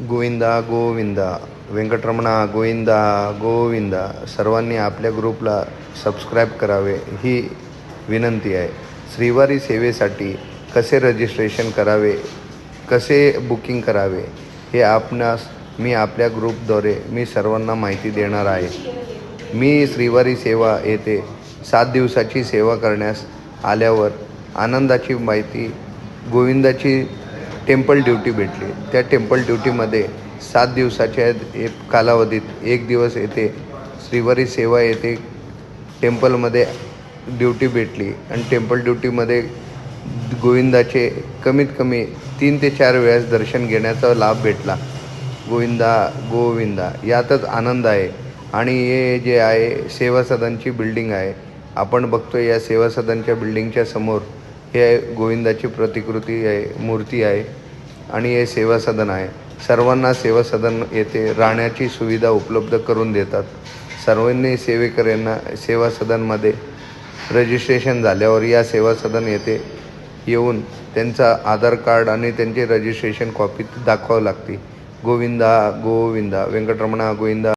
गोविंदा गोविंदा व्यंकटरमणा गोविंदा गोविंदा. सर्वांनी आपल्या ग्रुपला सबस्क्राईब करावे ही विनंती आहे. श्रीवारी सेवेसाठी कसे रजिस्ट्रेशन करावे, कसे बुकिंग करावे हे आपणास मी आपल्या ग्रुपद्वारे मी सर्वांना माहिती देणार आहे. मी श्रीवारी सेवा येथे 7 दिवसाची सेवा करण्यास आल्यावर आनंदाची माहिती गोविंदाची टेम्पल ड्युटी भेटली. त्या टेम्पल ड्युटीमध्ये 7 दिवसाच्या कालावधीत 1 दिवस येथे श्रीवारी सेवा येथे टेम्पलमध्ये ड्युटी भेटली आणि टेम्पल ड्युटीमध्ये गोविंदाचे कमीत कमी 3 ते 4 वेळेस दर्शन घेण्याचा लाभ भेटला. गोविंदा गोविंदा यातच आनंद आहे. आणि हे जे आहे सेवा सदनची बिल्डिंग आहे. आपण बघतो या सेवा सदनच्या बिल्डिंगच्या समोर हे गोविंदाची प्रतिकृती आहे, मूर्ती आहे आणि हे सेवा सदन आहे. सर्वांना सेवा सदन येथे राहण्याची सुविधा उपलब्ध करून देतात. सर्वांनी सेवेकऱ्यांना सेवा सदनमध्ये रजिस्ट्रेशन झाल्यावर या सेवा सदन येथे येऊन त्यांचा आधार कार्ड आणि त्यांची रजिस्ट्रेशन कॉपी दाखवावी लागते. गोविंदा गोविंदा व्यंकटरमणा गोविंदा.